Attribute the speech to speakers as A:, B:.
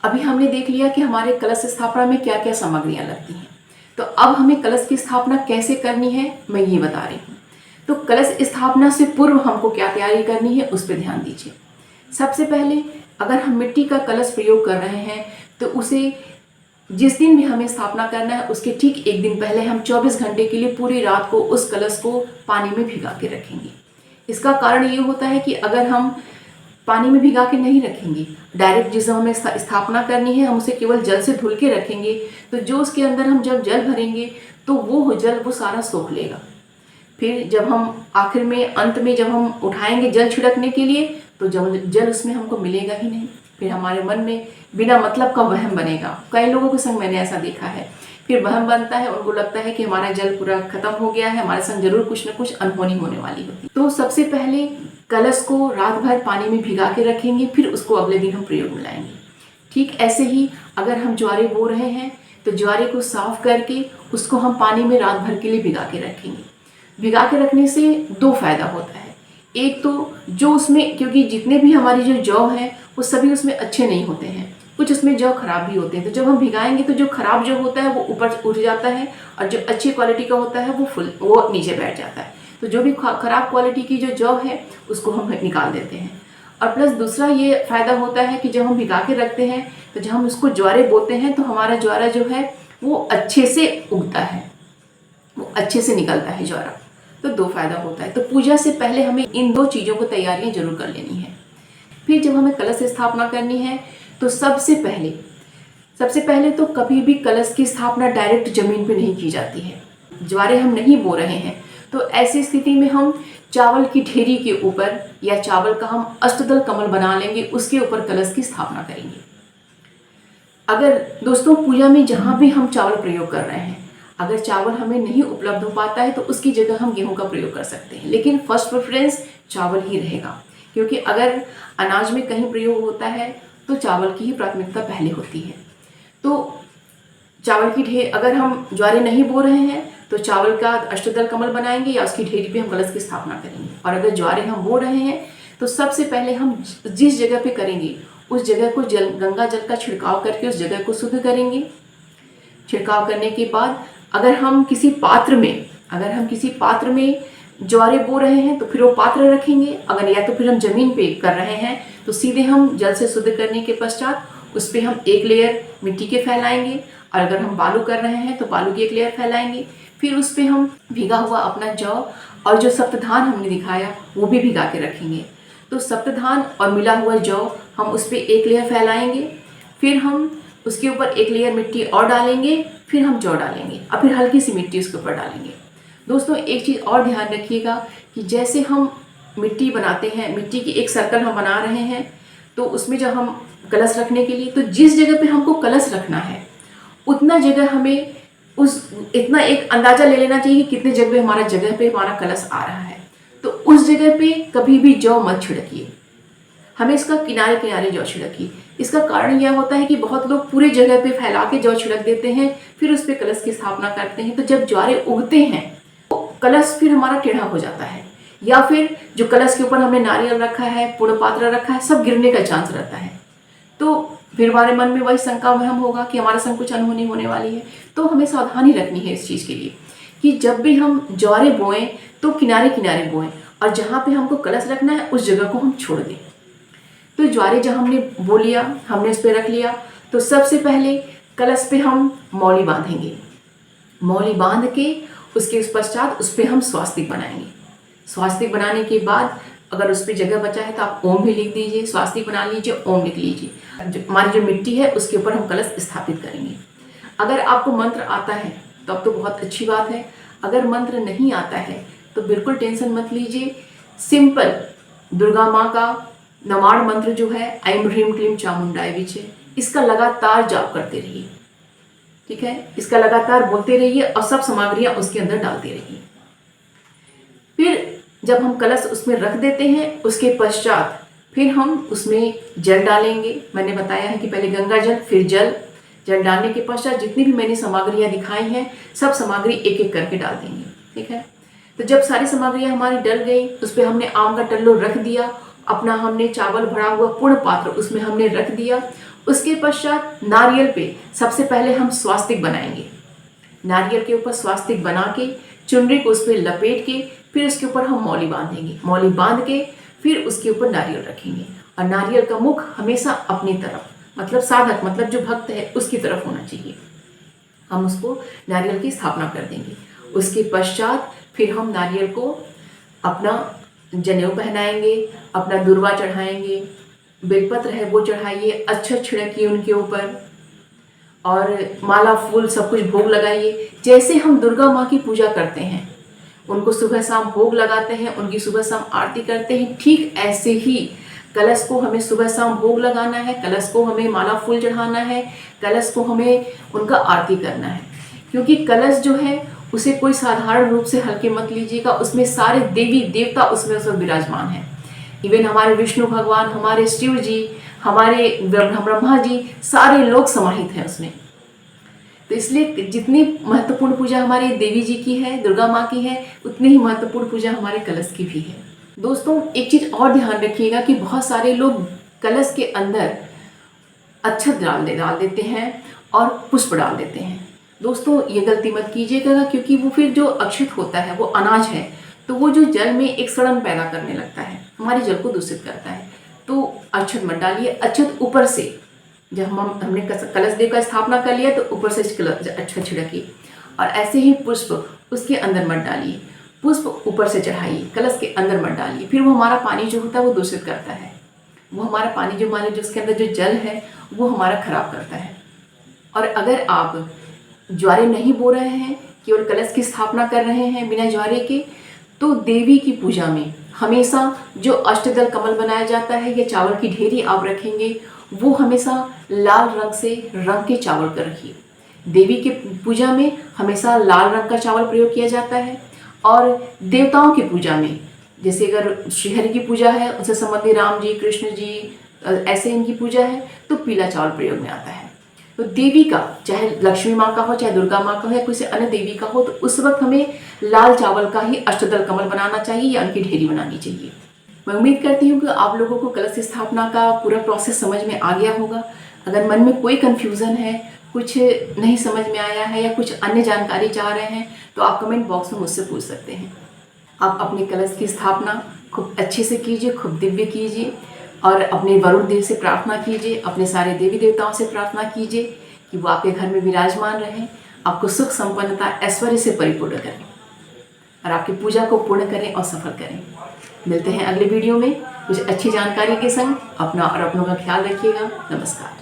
A: अभी हमने देख लिया कि हमारे कलश स्थापना में क्या क्या सामग्रियां लगती हैं। तो अब हमें कलश की स्थापना कैसे करनी है मैं ये बता रही हूँ। तो कलश स्थापना से पूर्व हमको क्या तैयारी करनी है उस पर ध्यान दीजिए। सबसे पहले अगर हम मिट्टी का कलश प्रयोग कर रहे हैं तो उसे जिस दिन भी हमें स्थापना करना है उसके ठीक एक दिन पहले हम 24 घंटे के लिए पूरी रात को उस कलश को पानी में भिगा के रखेंगे। इसका कारण ये होता है कि अगर हम पानी में भिगा के नहीं रखेंगे, डायरेक्ट जिस हमें स्थापना करनी है हम उसे केवल जल से धुल के रखेंगे, तो जो उसके अंदर हम जब जल भरेंगे तो वो जल वो सारा सोख लेगा। फिर जब हम आखिर में अंत में जब हम उठाएंगे जल छिड़कने के लिए तो जल उसमें हमको मिलेगा ही नहीं। फिर हमारे मन में बिना मतलब का वहम बनेगा। कई लोगों के संग मैंने ऐसा देखा है। फिर वहम बनता है, उनको लगता है कि हमारा जल पूरा खत्म हो गया है, हमारे संग जरूर कुछ न कुछ अनहोनी होने वाली होती। तो सबसे पहले कलश को रात भर पानी में भिगा के रखेंगे, फिर उसको अगले दिन हम प्रयोग में लाएंगे। ठीक ऐसे ही अगर हम ज्वारे बो रहे हैं तो ज्वारे को साफ करके उसको हम पानी में रात भर के लिए भिगा के रखेंगे। भिगा के रखने से दो फायदा होता है। एक तो जो उसमें, क्योंकि जितने भी हमारी जो जौ है वो सभी उसमें अच्छे नहीं होते हैं, कुछ उसमें जौ खराब भी होते हैं। तो जब हम भिगाएंगे तो जो खराब जौ होता है वो ऊपर उठ जाता है और जो अच्छी क्वालिटी का होता है वो नीचे बैठ जाता है। तो जो भी खराब क्वालिटी की जो जौ है उसको हम निकाल देते हैं। और प्लस दूसरा ये फायदा होता है कि जब हम भिगा के रखते हैं तो जब हम उसको ज्वारे बोते हैं तो हमारा ज्वारा जो है वो अच्छे से उगता है, वो अच्छे से निकलता है ज्वारा। तो दो फायदा होता है। तो पूजा से पहले हमें इन दो चीज़ों को तैयारियां जरूर कर लेनी है। फिर जब हमें कलश स्थापना करनी है तो सबसे पहले तो कभी भी कलश की स्थापना डायरेक्ट जमीन पे नहीं की जाती है। ज्वारे हम नहीं बो रहे हैं तो ऐसी स्थिति में हम चावल की ढेरी के ऊपर या चावल का हम अष्टदल कमल बना लेंगे, उसके ऊपर कलश की स्थापना करेंगे। अगर दोस्तों पूजा में जहाँ भी हम चावल प्रयोग कर रहे हैं, अगर चावल हमें नहीं उपलब्ध हो पाता है तो उसकी जगह हम गेहूं का प्रयोग कर सकते हैं, लेकिन फर्स्ट प्रेफरेंस चावल ही रहेगा। क्योंकि अगर अनाज में कहीं प्रयोग होता है तो चावल की ही प्राथमिकता पहले होती है। तो चावल की ढेर, अगर हम ज्वारे नहीं बो रहे हैं तो चावल का अष्टदल कमल बनाएंगे या उसकी ढेरी पे हम कलश की स्थापना करेंगे। और अगर ज्वारे हम बो रहे हैं तो सबसे पहले हम जिस जगह पे करेंगे उस जगह को गंगा जल का छिड़काव करके उस जगह को शुद्ध करेंगे। छिड़काव करने के बाद अगर हम किसी पात्र में ज्वारे बो रहे हैं तो फिर वो पात्र रखेंगे। अगर या तो फिर हम जमीन पे कर रहे हैं तो सीधे हम जल से शुद्ध करने के पश्चात उस पर हम एक लेयर मिट्टी के फैलाएंगे, और अगर हम बालू कर रहे हैं तो बालू की एक लेयर फैलाएंगे। फिर उस पर हम भिगा हुआ अपना जौ और जो सप्तधान हमने दिखाया वो भी भिगा के रखेंगे। तो सप्तधान और मिला हुआ जौ हम उस पर एक लेयर फैलाएंगे, फिर हम उसके ऊपर एक लेयर मिट्टी और डालेंगे, फिर हम जौ डालेंगे और फिर हल्की सी मिट्टी उसके ऊपर डालेंगे। दोस्तों एक चीज़ और ध्यान रखिएगा कि जैसे हम मिट्टी बनाते हैं, मिट्टी की एक सर्कल हम बना रहे हैं, तो उसमें जब हम कलश रखने के लिए, तो जिस जगह पे हमको कलश रखना है उतना जगह हमें इतना एक अंदाजा ले लेना चाहिए कि कितने जगह हमारा कलश आ रहा है। तो उस जगह पे कभी भी जौ मत छिड़किए, हमें इसका किनारे किनारे जौ छिड़किए। इसका कारण यह होता है कि बहुत लोग पूरे जगह पे फैला के जौ छिड़क देते हैं, फिर उस पर कलश की स्थापना करते हैं। तो जब ज्वारे उगते हैं तो कलश फिर हमारा टेढ़ा हो जाता है, या फिर जो कलश के ऊपर हमने नारियल रखा है, पूर्ण पात्र रखा है, सब गिरने का चांस रहता है। तो फिर हमारे मन में वही शंका वहम होगा कि हमारे संग कुछ अनहोनी होने वाली है। तो हमें सावधानी रखनी है इस चीज़ के लिए कि जब भी हम ज्वारे बोएं तो किनारे किनारे बोएं, और जहाँ पे हमको कलश रखना है उस जगह को हम छोड़ दें। तो ज्वारे जब हमने बो लिया, हमने उस पर रख लिया, तो सबसे पहले कलश पे हम मौली बांधेंगे। मौली बांध के उसके पश्चात उस पर हम स्वास्तिक बनाएंगे। स्वास्तिक बनाने के बाद अगर उस पर जगह बचा है तो आप ओम भी लिख दीजिए, स्वास्तिक बना लीजिए, ओम लिख लीजिए। हमारी जो मिट्टी है उसके ऊपर हम कलश स्थापित करेंगे। अगर आपको मंत्र आता है तो अब तो बहुत अच्छी बात है, अगर मंत्र नहीं आता है तो बिल्कुल टेंशन मत लीजिए। सिंपल दुर्गा माँ का नवाड़ मंत्र जो है ऐं ह्रीं क्लीं चामुंडाय विचे, इसका लगातार जाप करते रहिए। ठीक है, इसका लगातार बोलते रहिए और सब सामग्रियां उसके अंदर डालते रहिए। फिर जब हम कलश उसमें रख देते हैं उसके पश्चात फिर हम उसमें जल डालेंगे। मैंने बताया है कि पहले गंगा जल फिर जल डालने के पश्चात जितनी भी मैंने सामग्रियां दिखाई हैं सब सामग्री एक एक करके डाल देंगे। ठीक है, तो जब सारी सामग्रियां हमारी डल गई उस पर हमने आम का टल्लो रख दिया, अपना हमने चावल भरा हुआ पूर्ण पात्र उसमें हमने रख दिया। उसके पश्चात नारियल पे सबसे पहले हम स्वास्तिक बनाएंगे। नारियल के ऊपर स्वास्तिक बना के चुनरी को उस पर लपेट के फिर उसके ऊपर हम मौली बांधेंगे। मौली बांध के फिर उसके ऊपर नारियल रखेंगे और नारियल का मुख हमेशा अपनी तरफ, मतलब साधक मतलब जो भक्त है उसकी तरफ होना चाहिए। हम उसको नारियल की स्थापना कर देंगे। उसके पश्चात फिर हम नारियल को अपना जनेऊ पहनाएंगे, अपना दुर्वा चढ़ाएंगे, बेलपत्र है वो चढ़ाइए, अच्छा छिड़किए उनके ऊपर और माला फूल सब कुछ भोग लगाइए। जैसे हम दुर्गा माँ की पूजा करते हैं, उनको सुबह शाम भोग लगाते हैं, उनकी सुबह शाम आरती करते हैं, ठीक ऐसे ही कलश को हमें सुबह शाम भोग लगाना है, कलश को हमें माला फूल चढ़ाना है, कलश को हमें उनका आरती करना है। क्योंकि कलश जो है उसे कोई साधारण रूप से हल्के मत लीजिएगा, उसमें सारे देवी देवता उसमें विराजमान हैं। इवन हमारे विष्णु भगवान, हमारे शिव जी, हमारे ब्रह्मा जी, सारे लोग समाहित हैं उसमें। तो इसलिए जितनी महत्वपूर्ण पूजा हमारे देवी जी की है, दुर्गा माँ की है, उतनी ही महत्वपूर्ण पूजा हमारे कलश की भी है। दोस्तों एक चीज़ और ध्यान रखिएगा कि बहुत सारे लोग कलश के अंदर अक्षत डाल देते हैं और पुष्प डाल देते हैं। दोस्तों ये गलती मत कीजिएगा, क्योंकि वो फिर जो अक्षत होता है वो अनाज है, तो वो जो जल में एक सड़न पैदा करने लगता है, हमारे जल को दूषित करता है। तो अक्षत मत डालिए। अक्षत ऊपर से, जब हमने कलश देव का स्थापना कर लिया तो ऊपर से अक्षत छिड़किए और ऐसे ही पुष्प उसके अंदर मत डालिए। पुष्प ऊपर से चढ़ाइए, कलश के अंदर मत डालिए। फिर वो हमारा पानी जो होता है वो दूषित करता है। वो हमारा पानी जो हमारे जिसके अंदर जो जल है वो हमारा खराब करता है। और अगर आप ज्वारे नहीं बो रहे हैं, केवल कलश की स्थापना कर रहे हैं बिना ज्वारे के, तो देवी की पूजा में हमेशा जो अष्टदल कमल बनाया जाता है या चावल की ढेरी आप रखेंगे, वो हमेशा लाल रंग से रंग के चावल का रखिए। देवी की पूजा में हमेशा लाल रंग का चावल प्रयोग किया जाता है। और देवताओं की पूजा में, जैसे अगर श्रीहरि की पूजा है, उनसे संबंधित राम जी, कृष्ण जी, ऐसे इनकी पूजा है, तो पीला चावल प्रयोग में आता है। तो देवी का, चाहे लक्ष्मी माँ का हो, चाहे दुर्गा माँ का हो, या किसी अन्य देवी का हो, तो उस वक्त हमें लाल चावल का ही अष्टदल कमल बनाना चाहिए या उनकी ढेरी बनानी चाहिए। मैं उम्मीद करती हूँ कि आप लोगों को कलश स्थापना का पूरा प्रोसेस समझ में आ गया होगा। अगर मन में कोई कन्फ्यूज़न है, कुछ नहीं समझ में आया है या कुछ अन्य जानकारी चाह रहे हैं, तो आप कमेंट बॉक्स में मुझसे पूछ सकते हैं। आप अपने कलश की स्थापना खूब अच्छे से कीजिए, खूब दिव्य कीजिए और अपने वरुण देव से प्रार्थना कीजिए, अपने सारे देवी देवताओं से प्रार्थना कीजिए कि वो आपके घर में विराजमान रहें, आपको सुख संपन्नता ऐश्वर्य से परिपूर्ण करें और आपकी पूजा को पूर्ण करें और सफल करें। मिलते हैं अगले वीडियो में कुछ अच्छी जानकारी के संग। अपना और अपनों का ख्याल रखिएगा। नमस्कार।